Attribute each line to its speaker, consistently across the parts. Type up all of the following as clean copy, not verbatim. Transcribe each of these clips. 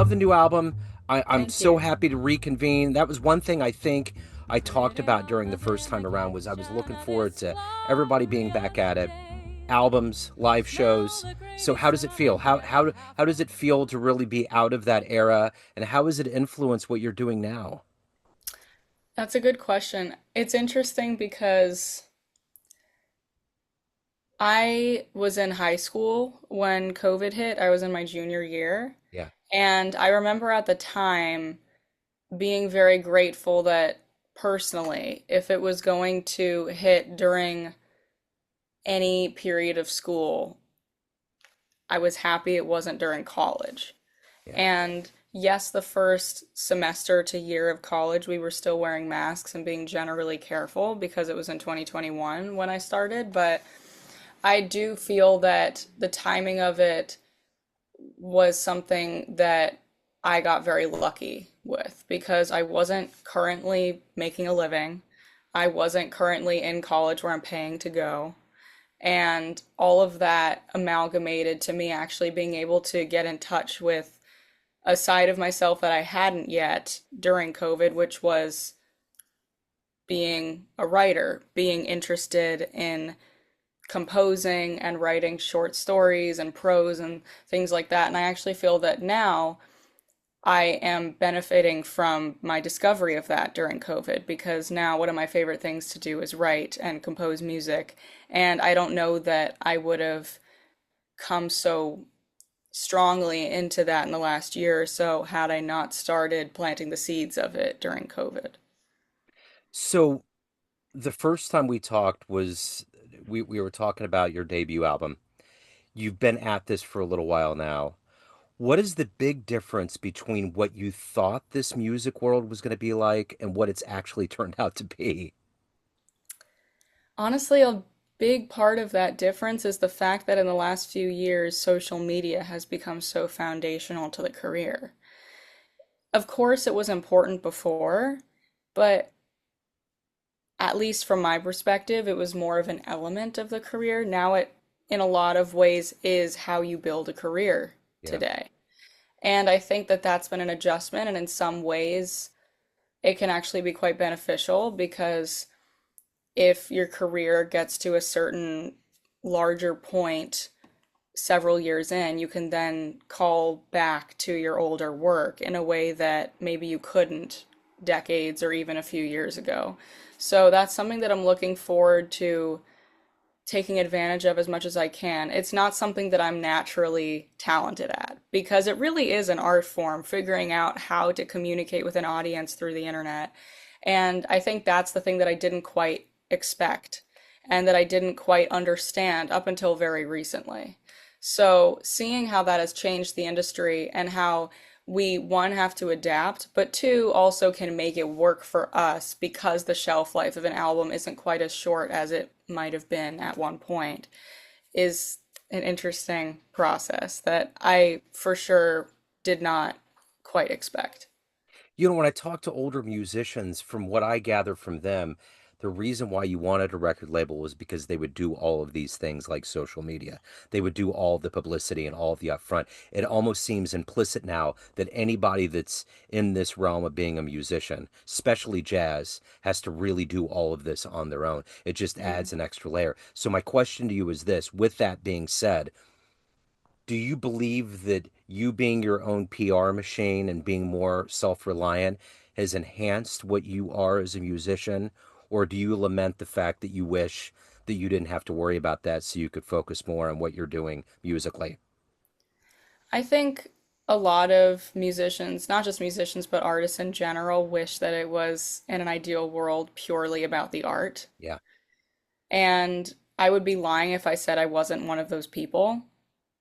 Speaker 1: love the new album. I'm
Speaker 2: Thank
Speaker 1: so
Speaker 2: you.
Speaker 1: happy to reconvene. That was one thing I think I talked about during the first time around was I was looking forward to everybody being back at it, albums, live shows. So how does it feel? How does it feel to really be out of that era, and how has it influenced what you're doing now?
Speaker 2: That's a good question. It's interesting because I was in high school when COVID hit. I was in my junior year.
Speaker 1: Yeah.
Speaker 2: And I remember at the time being very grateful that personally, if it was going to hit during any period of school, I was happy it wasn't during college.
Speaker 1: Yeah.
Speaker 2: And yes, the first semester to year of college, we were still wearing masks and being generally careful because it was in 2021 when I started. But I do feel that the timing of it was something that I got very lucky with because I wasn't currently making a living. I wasn't currently in college where I'm paying to go. And all of that amalgamated to me actually being able to get in touch with a side of myself that I hadn't yet during COVID, which was being a writer, being interested in composing and writing short stories and prose and things like that. And I actually feel that now I am benefiting from my discovery of that during COVID because now one of my favorite things to do is write and compose music. And I don't know that I would have come so strongly into that in the last year or so had I not started planting the seeds of it during COVID.
Speaker 1: So the first time we talked was we were talking about your debut album. You've been at this for a little while now. What is the big difference between what you thought this music world was going to be like and what it's actually turned out to be?
Speaker 2: Honestly, a big part of that difference is the fact that in the last few years, social media has become so foundational to the career. Of course, it was important before, but at least from my perspective, it was more of an element of the career. Now it, in a lot of ways, is how you build a career
Speaker 1: Yeah.
Speaker 2: today. And I think that that's been an adjustment, and in some ways, it can actually be quite beneficial because if your career gets to a certain larger point several years in, you can then call back to your older work in a way that maybe you couldn't decades or even a few years ago. So that's something that I'm looking forward to taking advantage of as much as I can. It's not something that I'm naturally talented at because it really is an art form, figuring out how to communicate with an audience through the internet. And I think that's the thing that I didn't quite expect and that I didn't quite understand up until very recently. So, seeing how that has changed the industry and how we, one, have to adapt, but two, also can make it work for us because the shelf life of an album isn't quite as short as it might have been at one point, is an interesting process that I for sure did not quite expect.
Speaker 1: You know, when I talk to older musicians, from what I gather from them, the reason why you wanted a record label was because they would do all of these things like social media. They would do all of the publicity and all of the upfront. It almost seems implicit now that anybody that's in this realm of being a musician, especially jazz, has to really do all of this on their own. It just
Speaker 2: Mm.
Speaker 1: adds an extra layer. So my question to you is this, with that being said, do you believe that you being your own PR machine and being more self-reliant has enhanced what you are as a musician? Or do you lament the fact that you wish that you didn't have to worry about that so you could focus more on what you're doing musically?
Speaker 2: I think a lot of musicians, not just musicians, but artists in general, wish that it was in an ideal world purely about the art.
Speaker 1: Yeah.
Speaker 2: And I would be lying if I said I wasn't one of those people.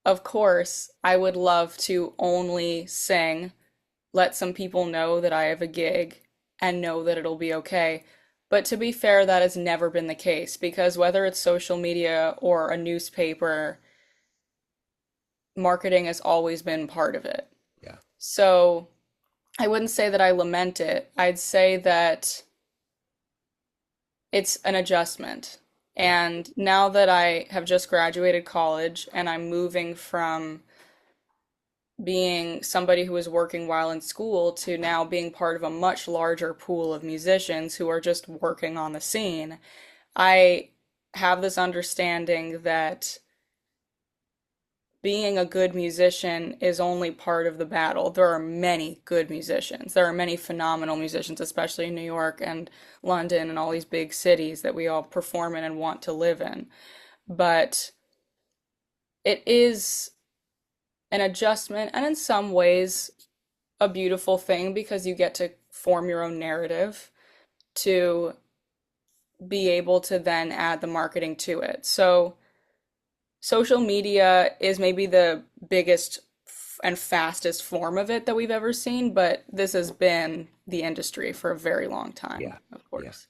Speaker 2: Of course, I would love to only sing, let some people know that I have a gig, and know that it'll be okay. But to be fair, that has never been the case because whether it's social media or a newspaper, marketing has always been part of it.
Speaker 1: Yeah.
Speaker 2: So I wouldn't say that I lament it. I'd say that it's an adjustment.
Speaker 1: Yeah.
Speaker 2: And now that I have just graduated college and I'm moving from being somebody who was working while in school to now being part of a much larger pool of musicians who are just working on the scene, I have this understanding that being a good musician is only part of the battle. There are many good musicians. There are many phenomenal musicians, especially in New York and London and all these big cities that we all perform in and want to live in. But it is an adjustment and in some ways a beautiful thing because you get to form your own narrative to be able to then add the marketing to it. So social media is maybe the biggest and fastest form of it that we've ever seen, but this has been the industry for a very long time,
Speaker 1: Yeah.
Speaker 2: of
Speaker 1: Yeah.
Speaker 2: course.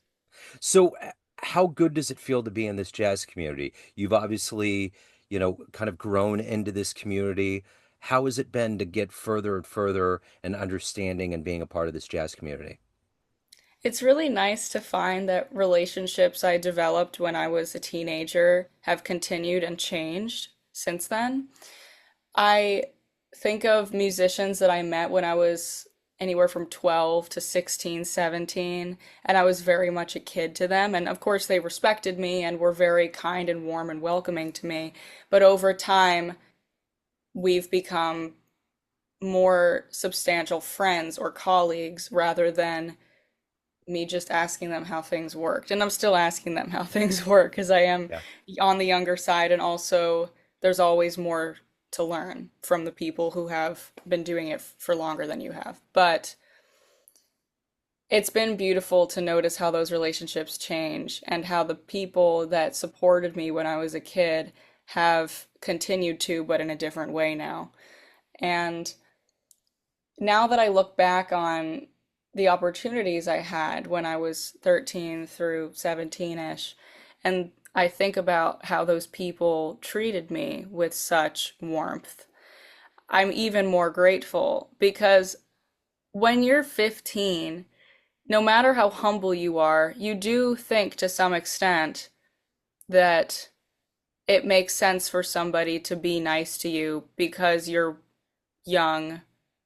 Speaker 1: So, how good does it feel to be in this jazz community? You've obviously, kind of grown into this community. How has it been to get further and further and understanding and being a part of this jazz community?
Speaker 2: It's really nice to find that relationships I developed when I was a teenager have continued and changed since then. I think of musicians that I met when I was anywhere from 12 to 16, 17, and I was very much a kid to them. And of course, they respected me and were very kind and warm and welcoming to me. But over time, we've become more substantial friends or colleagues rather than me just asking them how things worked. And I'm still asking them how things work because I am
Speaker 1: Yeah.
Speaker 2: on the younger side, and also there's always more to learn from the people who have been doing it for longer than you have. But it's been beautiful to notice how those relationships change and how the people that supported me when I was a kid have continued to, but in a different way now. And now that I look back on the opportunities I had when I was 13 through 17-ish, and I think about how those people treated me with such warmth, I'm even more grateful because when you're 15, no matter how humble you are, you do think to some extent that it makes sense for somebody to be nice to you because you're young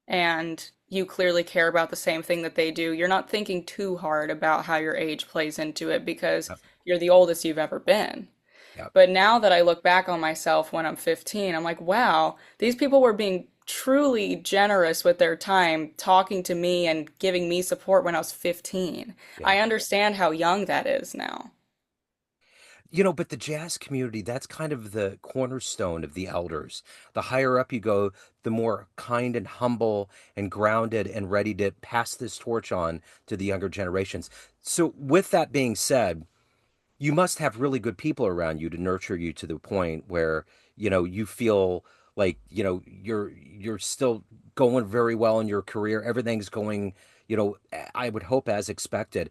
Speaker 2: and you clearly care about the same thing that they do. You're not thinking too hard about how your age plays into it because
Speaker 1: Yep.
Speaker 2: you're the oldest you've ever been.
Speaker 1: Yep.
Speaker 2: But now that I look back on myself when I'm 15, I'm like, wow, these people were being truly generous with their time, talking to me and giving me support when I was 15.
Speaker 1: Yeah.
Speaker 2: I understand how young that is now.
Speaker 1: But the jazz community, that's kind of the cornerstone of the elders. The higher up you go, the more kind and humble and grounded and ready to pass this torch on to the younger generations. So, with that being said, you must have really good people around you to nurture you to the point where, you feel like, you're still going very well in your career. Everything's going, I would hope as expected.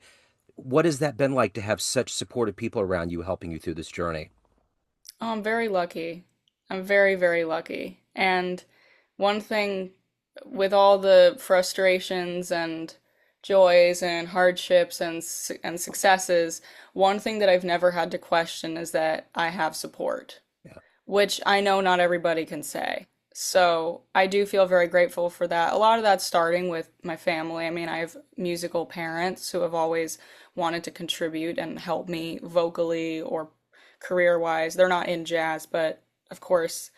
Speaker 1: What has that been like to have such supportive people around you helping you through this journey?
Speaker 2: Oh, I'm very lucky. I'm very, very lucky. And one thing with all the frustrations and joys and hardships and successes, one thing that I've never had to question is that I have support,
Speaker 1: Yeah.
Speaker 2: which I know not everybody can say. So I do feel very grateful for that. A lot of that's starting with my family. I mean, I have musical parents who have always wanted to contribute and help me vocally or career wise. They're not in jazz, but of course,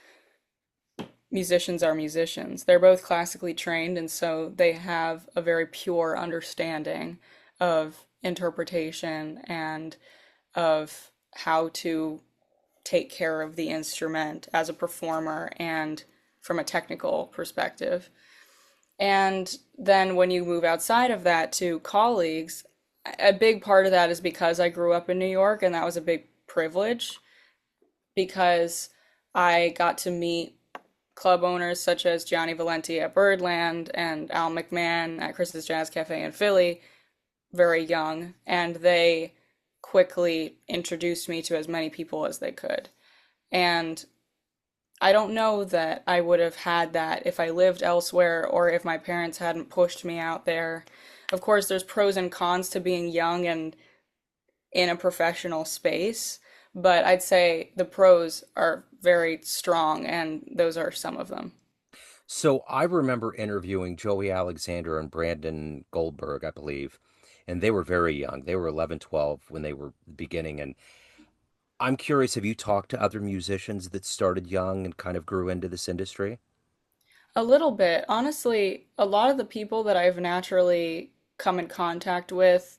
Speaker 2: musicians are musicians. They're both classically trained, and so they have a very pure understanding of interpretation and of how to take care of the instrument as a performer and from a technical perspective. And then when you move outside of that to colleagues, a big part of that is because I grew up in New York, and that was a big privilege because I got to meet club owners such as Gianni Valenti at Birdland and Al McMahon at Chris's Jazz Cafe in Philly very young, and they quickly introduced me to as many people as they could. And I don't know that I would have had that if I lived elsewhere or if my parents hadn't pushed me out there. Of course, there's pros and cons to being young and in a professional space, but I'd say the pros are very strong, and those are some of them.
Speaker 1: So I remember interviewing Joey Alexander and Brandon Goldberg, I believe, and they were very young. They were 11, 12 when they were beginning. And I'm curious, have you talked to other musicians that started young and kind of grew into this industry?
Speaker 2: A little bit. Honestly, a lot of the people that I've naturally come in contact with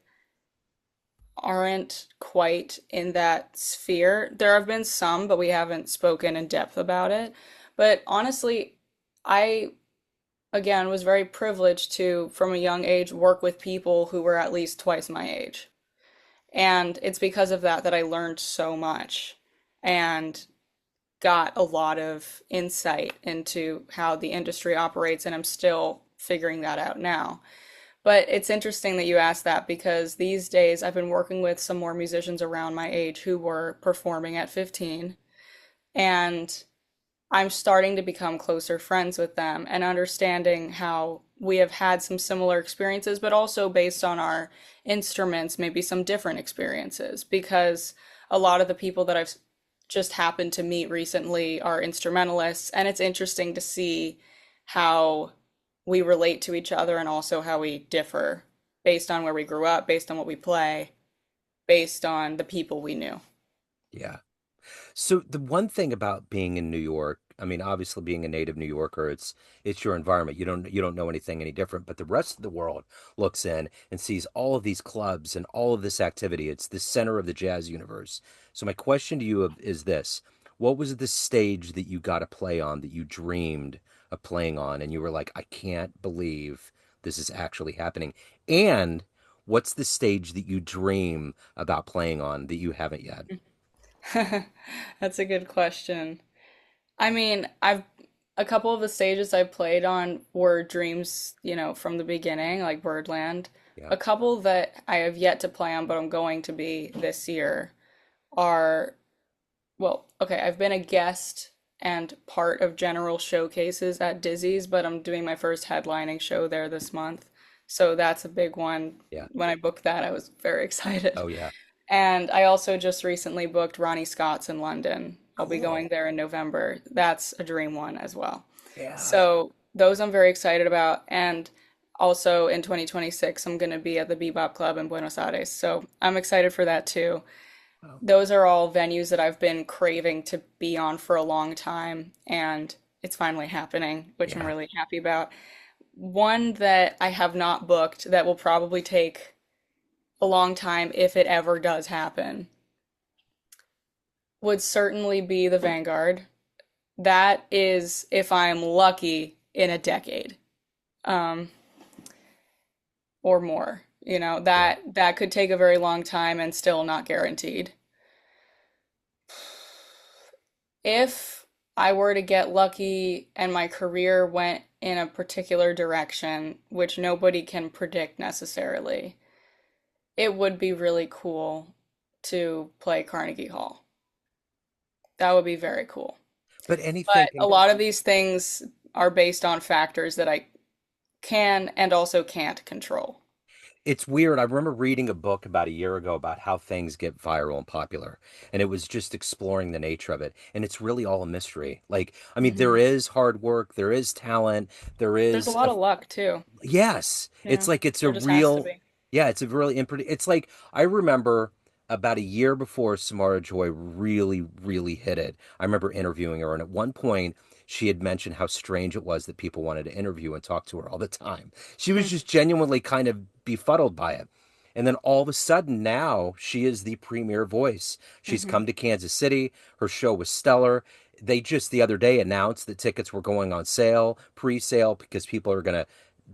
Speaker 2: aren't quite in that sphere. There have been some, but we haven't spoken in depth about it. But honestly, I, again, was very privileged to, from a young age, work with people who were at least twice my age. And it's because of that that I learned so much and got a lot of insight into how the industry operates, and I'm still figuring that out now. But it's interesting that you asked that because these days I've been working with some more musicians around my age who were performing at 15, and I'm starting to become closer friends with them and understanding how we have had some similar experiences, but also based on our instruments, maybe some different experiences. Because a lot of the people that I've just happened to meet recently are instrumentalists, and it's interesting to see how we relate to each other and also how we differ based on where we grew up, based on what we play, based on the people we knew.
Speaker 1: Yeah. So the one thing about being in New York, I mean, obviously being a native New Yorker, it's your environment. You don't know anything any different, but the rest of the world looks in and sees all of these clubs and all of this activity. It's the center of the jazz universe. So my question to you is this: what was the stage that you got to play on that you dreamed of playing on and you were like, I can't believe this is actually happening? And what's the stage that you dream about playing on that you haven't yet?
Speaker 2: That's a good question. I mean, I've a couple of the stages I played on were dreams, from the beginning, like Birdland.
Speaker 1: Yeah.
Speaker 2: A couple that I have yet to play on, but I'm going to be this year are, well, okay, I've been a guest and part of general showcases at Dizzy's, but I'm doing my first headlining show there this month. So that's a big one.
Speaker 1: Yeah.
Speaker 2: When I booked that, I was very excited.
Speaker 1: Oh yeah.
Speaker 2: And I also just recently booked Ronnie Scott's in London. I'll be going
Speaker 1: Cool.
Speaker 2: there in November. That's a dream one as well.
Speaker 1: Yeah.
Speaker 2: So those I'm very excited about. And also in 2026, I'm going to be at the Bebop Club in Buenos Aires. So I'm excited for that too.
Speaker 1: Oh,
Speaker 2: Those are all venues that I've been craving to be on for a long time. And it's finally happening, which I'm
Speaker 1: yeah.
Speaker 2: really happy about. One that I have not booked that will probably take a long time if it ever does happen would certainly be the Vanguard. That is, if I'm lucky, in a decade, um, or more.
Speaker 1: Yeah.
Speaker 2: That could take a very long time and still not guaranteed. If I were to get lucky and my career went in a particular direction, which nobody can predict necessarily, it would be really cool to play Carnegie Hall. That would be very cool.
Speaker 1: But anything
Speaker 2: But a
Speaker 1: can,
Speaker 2: lot of these things are based on factors that I can and also can't control.
Speaker 1: it's weird. I remember reading a book about a year ago about how things get viral and popular, and it was just exploring the nature of it. And it's really all a mystery. Like, I mean, there
Speaker 2: Hmm.
Speaker 1: is hard work, there is talent, there
Speaker 2: There's a
Speaker 1: is
Speaker 2: lot
Speaker 1: a,
Speaker 2: of luck too.
Speaker 1: yes, it's
Speaker 2: Yeah,
Speaker 1: like it's a
Speaker 2: there just has to
Speaker 1: real,
Speaker 2: be.
Speaker 1: yeah, it's a really it's like I remember about a year before Samara Joy really hit it. I remember interviewing her, and at one point she had mentioned how strange it was that people wanted to interview and talk to her all the time. She was just genuinely kind of befuddled by it. And then all of a sudden now she is the premier voice. She's
Speaker 2: Hmm.
Speaker 1: come to Kansas City. Her show was stellar. They just the other day announced that tickets were going on sale, pre-sale, because people are going to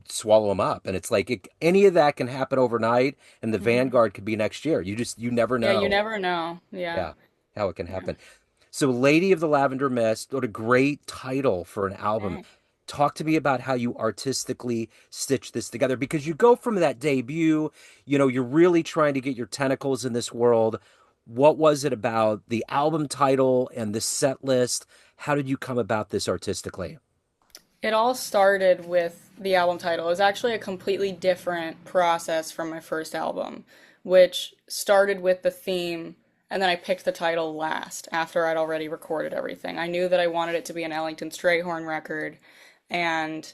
Speaker 1: swallow them up. And it's like any of that can happen overnight, and the
Speaker 2: Hmm.
Speaker 1: Vanguard could be next year. You never
Speaker 2: Yeah, you
Speaker 1: know.
Speaker 2: never know. Yeah.
Speaker 1: Yeah, how it can
Speaker 2: Yeah.
Speaker 1: happen. So, Lady of the Lavender Mist, what a great title for an album.
Speaker 2: Thanks.
Speaker 1: Talk to me about how you artistically stitch this together because you go from that debut, you're really trying to get your tentacles in this world. What was it about the album title and the set list? How did you come about this artistically?
Speaker 2: It all started with the album title. It was actually a completely different process from my first album, which started with the theme, and then I picked the title last after I'd already recorded everything. I knew that I wanted it to be an Ellington Strayhorn record, And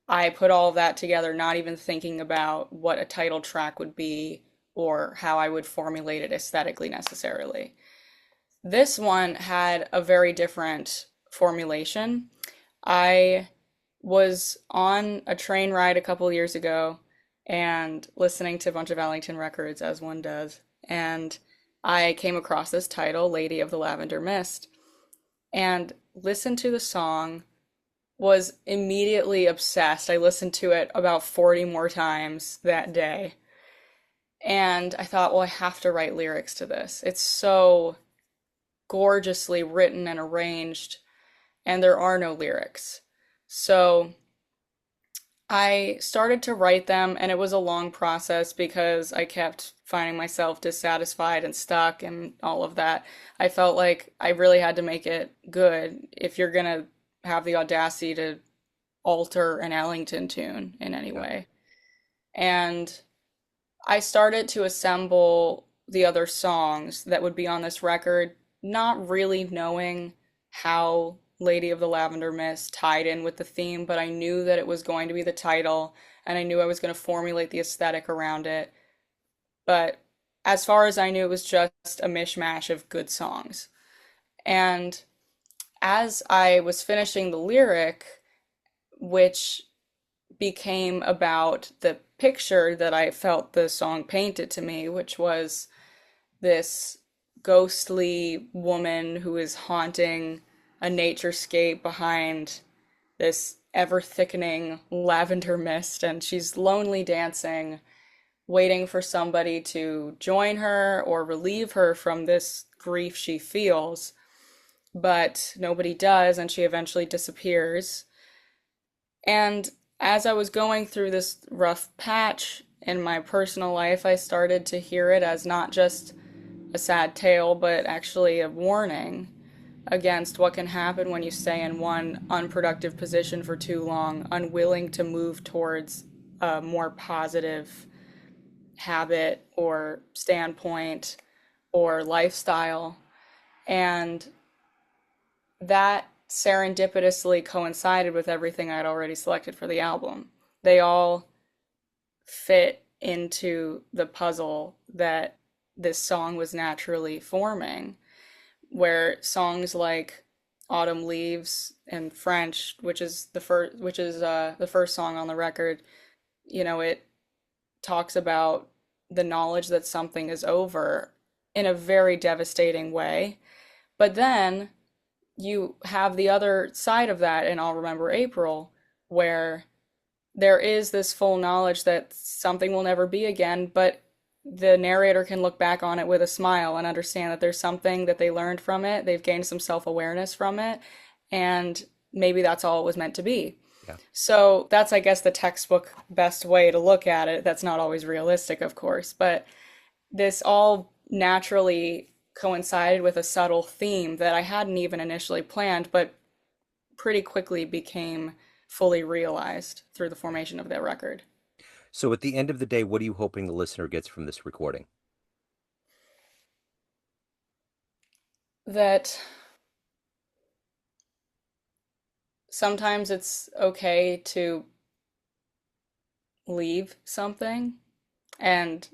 Speaker 2: I put all of that together, not even thinking about what a title track would be or how I would formulate it aesthetically necessarily. This one had a very different formulation. I was on a train ride a couple years ago and listening to a bunch of Ellington records, as one does, and I came across this title, Lady of the Lavender Mist, and listened to the song, was immediately obsessed. I listened to it about 40 more times that day. And I thought, well, I have to write lyrics to this. It's so gorgeously written and arranged, and there are no lyrics. So I started to write them, and it was a long process because I kept finding myself dissatisfied and stuck and all of that. I felt like I really had to make it good if you're gonna have the audacity to alter an Ellington tune in any
Speaker 1: Yeah.
Speaker 2: way. And I started to assemble the other songs that would be on this record, not really knowing how Lady of the Lavender Mist tied in with the theme, but I knew that it was going to be the title, and I knew I was going to formulate the aesthetic around it. But as far as I knew, it was just a mishmash of good songs. And as I was finishing the lyric, which became about the picture that I felt the song painted to me, which was this ghostly woman who is haunting a naturescape behind this ever thickening lavender mist, and she's lonely dancing, waiting for somebody to join her or relieve her from this grief she feels, but nobody does, and she eventually disappears. And as I was going through this rough patch in my personal life, I started to hear it as not just a sad tale, but actually a warning against what can happen when you stay in one unproductive position for too long, unwilling to move towards a more positive habit or standpoint or lifestyle. And that serendipitously coincided with everything I'd already selected for the album. They all fit into the puzzle that this song was naturally forming, where songs like Autumn Leaves in French, which is the first song on the record, it talks about the knowledge that something is over in a very devastating way. But then you have the other side of that in I'll Remember April, where there is this full knowledge that something will never be again, but the narrator can look back on it with a smile and understand that there's something that they learned from it, they've gained some self-awareness from it, and maybe that's all it was meant to be.
Speaker 1: Yeah.
Speaker 2: So that's, I guess, the textbook best way to look at it. That's not always realistic, of course, but this all naturally coincided with a subtle theme that I hadn't even initially planned, but pretty quickly became fully realized through the formation of that record.
Speaker 1: So at the end of the day, what are you hoping the listener gets from this recording?
Speaker 2: That sometimes it's okay to leave something, and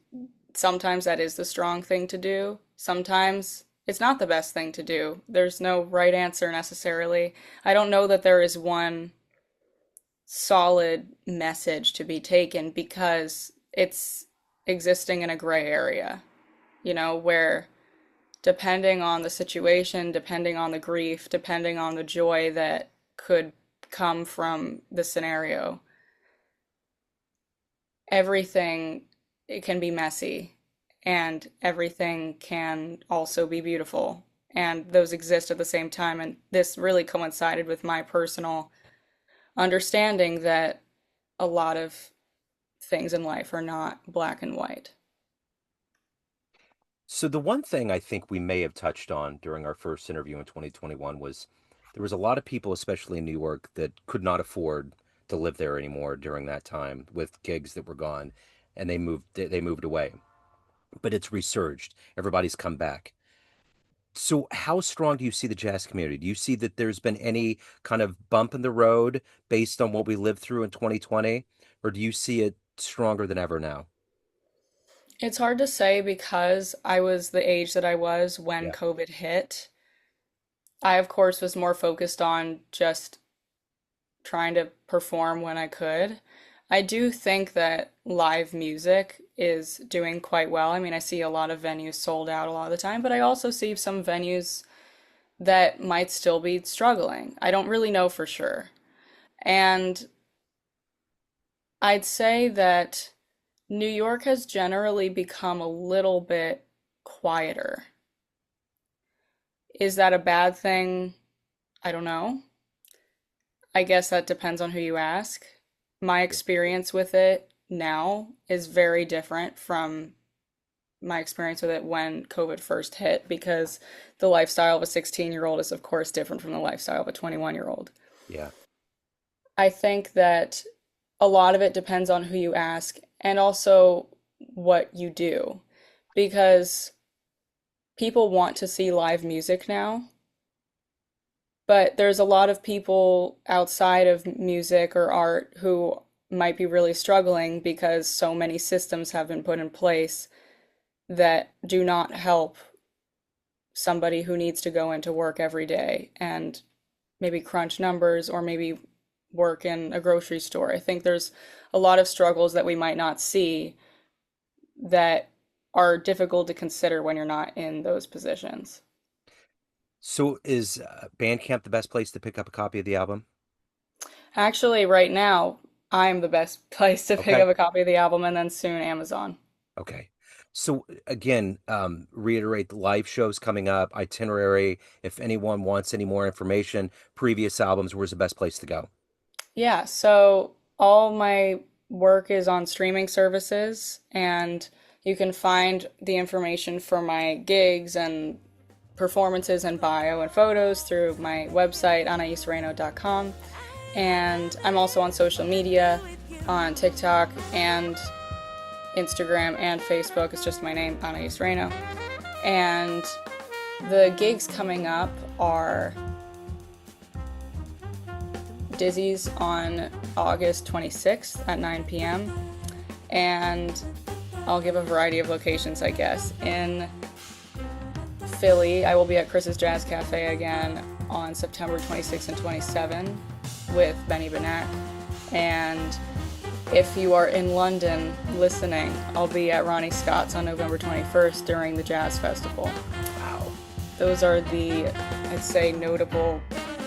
Speaker 2: sometimes that is the strong thing to do. Sometimes it's not the best thing to do. There's no right answer necessarily. I don't know that there is one solid message to be taken because it's existing in a gray area, where depending on the situation, depending on the grief, depending on the joy that could come from the scenario, everything, it can be messy, and everything can also be beautiful, and those exist at the same time. And this really coincided with my personal understanding that a lot of things in life are not black and white.
Speaker 1: So the one thing I think we may have touched on during our first interview in 2021 was there was a lot of people, especially in New York, that could not afford to live there anymore during that time with gigs that were gone, and they moved away. But it's resurged. Everybody's come back. So how strong do you see the jazz community? Do you see that there's been any kind of bump in the road based on what we lived through in 2020, or do you see it stronger than ever now?
Speaker 2: It's hard to say because I was the age that I was when
Speaker 1: Yeah.
Speaker 2: COVID hit. I, of course, was more focused on just trying to perform when I could. I do think that live music is doing quite well. I mean, I see a lot of venues sold out a lot of the time, but I also see some venues that might still be struggling. I don't really know for sure. And I'd say that New York has generally become a little bit quieter. Is that a bad thing? I don't know. I guess that depends on who you ask. My
Speaker 1: Yeah.
Speaker 2: experience with it now is very different from my experience with it when COVID first hit because the lifestyle of a 16-year-old is, of course, different from the lifestyle of a 21-year-old.
Speaker 1: Yeah.
Speaker 2: I think that a lot of it depends on who you ask and also what you do because people want to see live music now, but there's a lot of people outside of music or art who might be really struggling because so many systems have been put in place that do not help somebody who needs to go into work every day and maybe crunch numbers or maybe work in a grocery store. I think there's a lot of struggles that we might not see that are difficult to consider when you're not in those positions.
Speaker 1: So is Bandcamp the best place to pick up a copy of the album?
Speaker 2: Actually, right now, I'm the best place to pick
Speaker 1: Okay.
Speaker 2: up a copy of the album and then soon Amazon.
Speaker 1: Okay. So again, reiterate the live shows coming up, itinerary. If anyone wants any more information, previous albums, where's the best place to go?
Speaker 2: Yeah, so all my work is on streaming services, and you can find the information for my gigs and performances and bio and photos through my website, anaisreno.com. And I'm also on social media on TikTok and Instagram and Facebook. It's just my name, Anaïs Reno. And the gigs coming up are Dizzy's on August 26th at 9 p.m. And I'll give a variety of locations, I guess. In Philly, I will be at Chris's Jazz Cafe again on September 26th and 27th with Benny Benack. And if you are in London listening, I'll be at Ronnie Scott's on November 21st during the Jazz Festival.
Speaker 1: Wow.
Speaker 2: Those are the, I'd say, notable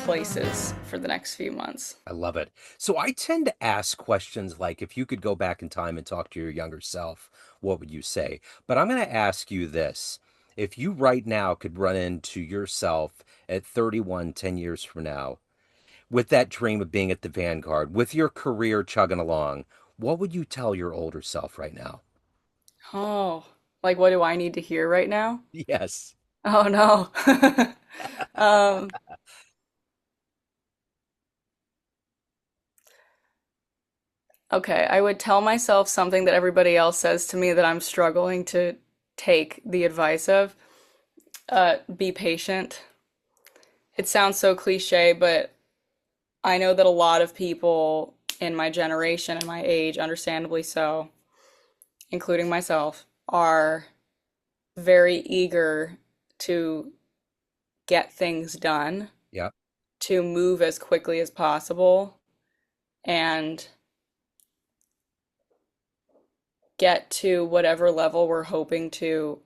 Speaker 2: places for the next few months.
Speaker 1: I love it. So I tend to ask questions like, if you could go back in time and talk to your younger self, what would you say? But I'm going to ask you this. If you right now could run into yourself at 31, 10 years from now, with that dream of being at the vanguard, with your career chugging along, what would you tell your older self right now?
Speaker 2: Oh, like what do I need to hear right now?
Speaker 1: Yes.
Speaker 2: Oh no. Um, okay, I would tell myself something that everybody else says to me that I'm struggling to take the advice of. Be patient. It sounds so cliche, but I know that a lot of people in my generation and my age, understandably so, including myself, are very eager to get things done,
Speaker 1: Yeah.
Speaker 2: to move as quickly as possible, and get to whatever level we're hoping to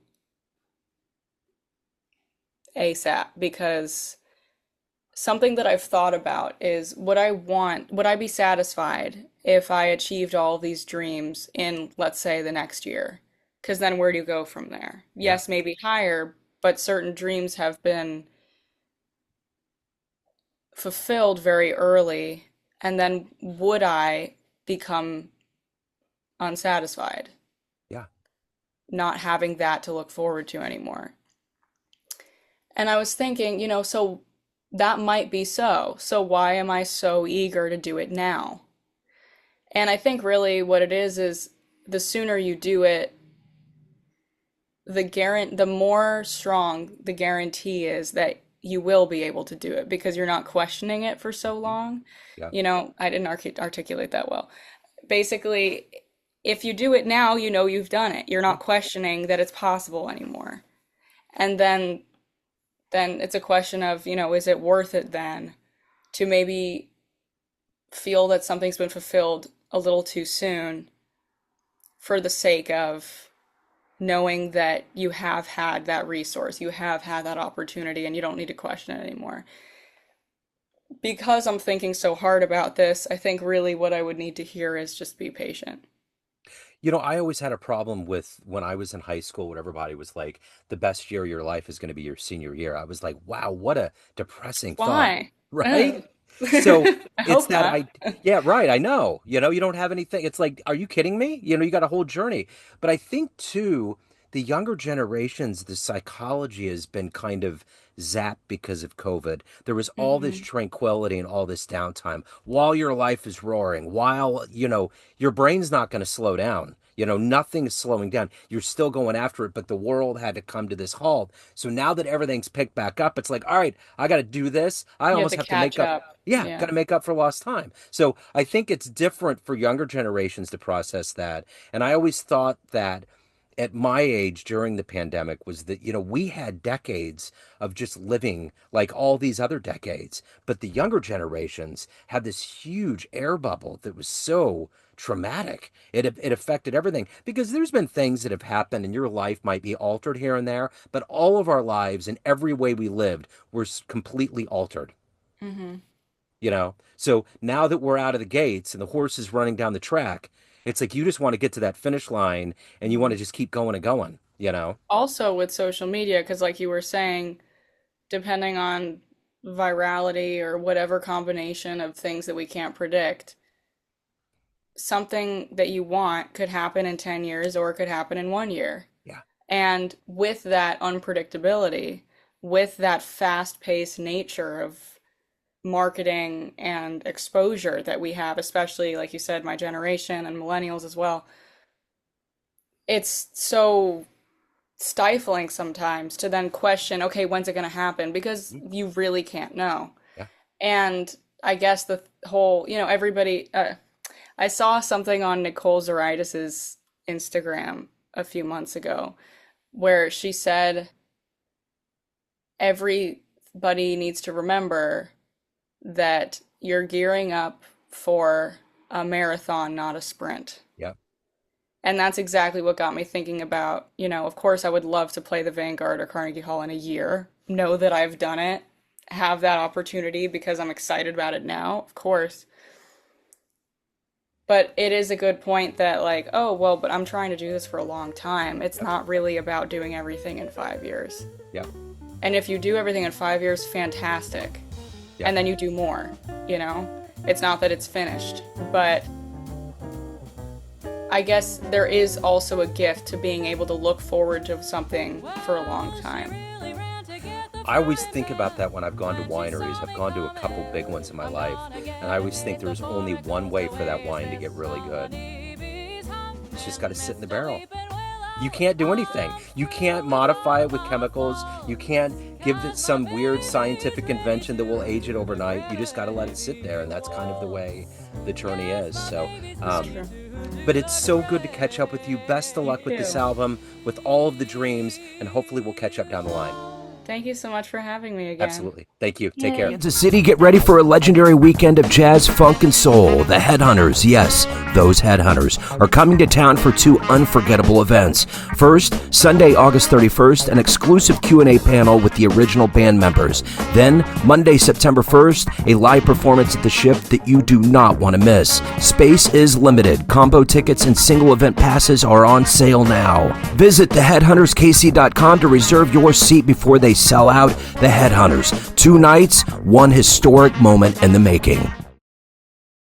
Speaker 2: ASAP. Because something that I've thought about is would I be satisfied if I achieved all of these dreams in, let's say, the next year? Because then where do you go from there?
Speaker 1: Yeah.
Speaker 2: Yes, maybe higher, but certain dreams have been fulfilled very early. And then would I become unsatisfied,
Speaker 1: Yeah.
Speaker 2: not having that to look forward to anymore? And I was thinking, so that might be so. So why am I so eager to do it now? And I think really what it is the sooner you do it, the more strong the guarantee is that you will be able to do it because you're not questioning it for so long.
Speaker 1: Yeah.
Speaker 2: I didn't articulate that well. Basically, if you do it now, you know you've done it. You're not questioning that it's possible anymore. And then it's a question of, is it worth it then to maybe feel that something's been fulfilled a little too soon for the sake of knowing that you have had that resource, you have had that opportunity, and you don't need to question it anymore. Because I'm thinking so hard about this, I think really what I would need to hear is just be patient.
Speaker 1: I always had a problem with when I was in high school, when everybody was like, the best year of your life is going to be your senior year. I was like, wow, what a depressing thought,
Speaker 2: Why?
Speaker 1: right?
Speaker 2: Ugh.
Speaker 1: So
Speaker 2: I
Speaker 1: it's
Speaker 2: hope
Speaker 1: that
Speaker 2: not.
Speaker 1: I, yeah, right. I know, you don't have anything. It's like, are you kidding me? You got a whole journey. But I think too, the younger generations, the psychology has been kind of zapped because of COVID. There was all this
Speaker 2: Hmm.
Speaker 1: tranquility and all this downtime while your life is roaring, while, your brain's not going to slow down. Nothing is slowing down. You're still going after it, but the world had to come to this halt. So now that everything's picked back up, it's like, all right, I got to do this. I
Speaker 2: You have
Speaker 1: almost
Speaker 2: to
Speaker 1: have to make
Speaker 2: catch
Speaker 1: up.
Speaker 2: up.
Speaker 1: Yeah, got
Speaker 2: Yeah.
Speaker 1: to make up for lost time. So I think it's different for younger generations to process that. And I always thought that at my age during the pandemic was that, we had decades of just living like all these other decades. But the younger generations had this huge air bubble that was so traumatic. It affected everything because there's been things that have happened and your life might be altered here and there, but all of our lives and every way we lived were completely altered.
Speaker 2: Hmm.
Speaker 1: So now that we're out of the gates and the horse is running down the track, it's like you just want to get to that finish line and you want to just keep going and going.
Speaker 2: Also with social media, because like you were saying, depending on virality or whatever combination of things that we can't predict, something that you want could happen in 10 years or it could happen in 1 year.
Speaker 1: Yeah.
Speaker 2: And with that unpredictability, with that fast-paced nature of marketing and exposure that we have, especially like you said, my generation and millennials as well, it's so stifling sometimes to then question, okay, when's it going to happen? Because
Speaker 1: Mhm.
Speaker 2: you really can't know.
Speaker 1: Yeah.
Speaker 2: And I guess the whole, everybody, I saw something on Nicole Zaritis's Instagram a few months ago where she said everybody needs to remember that you're gearing up for a marathon, not a sprint.
Speaker 1: Yeah.
Speaker 2: And that's exactly what got me thinking about, of course, I would love to play the Vanguard or Carnegie Hall in a year, know that I've done it, have that opportunity because I'm excited about it now, of course. But it is a good point that, like, oh, well, but I'm trying to do this for a long time. It's
Speaker 1: Yeah.
Speaker 2: not really about doing everything in 5 years.
Speaker 1: Yeah.
Speaker 2: And if you do everything in 5 years, fantastic.
Speaker 1: Yeah.
Speaker 2: And then you do more, you know? It's not that it's finished, but I guess there is also a gift to being able to look forward to something for a long time.
Speaker 1: I always think about that when I've gone to wineries. I've gone to a couple big ones in my life, and I always think there's only one way for that wine to get really good. It's just got to sit in the barrel. You can't do anything. You can't modify it with chemicals. You can't give it some weird scientific invention that will age it overnight. You just got to let it sit there, and that's kind of the way the journey is. So,
Speaker 2: That's true.
Speaker 1: but it's so good to catch up with you. Best of luck with this
Speaker 2: Too.
Speaker 1: album, with all of the dreams, and hopefully we'll catch up down the line.
Speaker 2: Thank you so much for having me again.
Speaker 1: Absolutely. Thank you. Take care.
Speaker 3: Kansas City, get ready for a legendary weekend of jazz, funk, and soul. The Headhunters, yes, those Headhunters, are coming to town for two unforgettable events. First, Sunday, August 31st, an exclusive Q&A panel with the original band members. Then, Monday, September 1st, a live performance at the Ship that you do not want to miss. Space is limited. Combo tickets and single event passes are on sale now. Visit theheadhunterskc.com to reserve your seat before they sell out. The Headhunters. 2 nights, one historic moment in the making.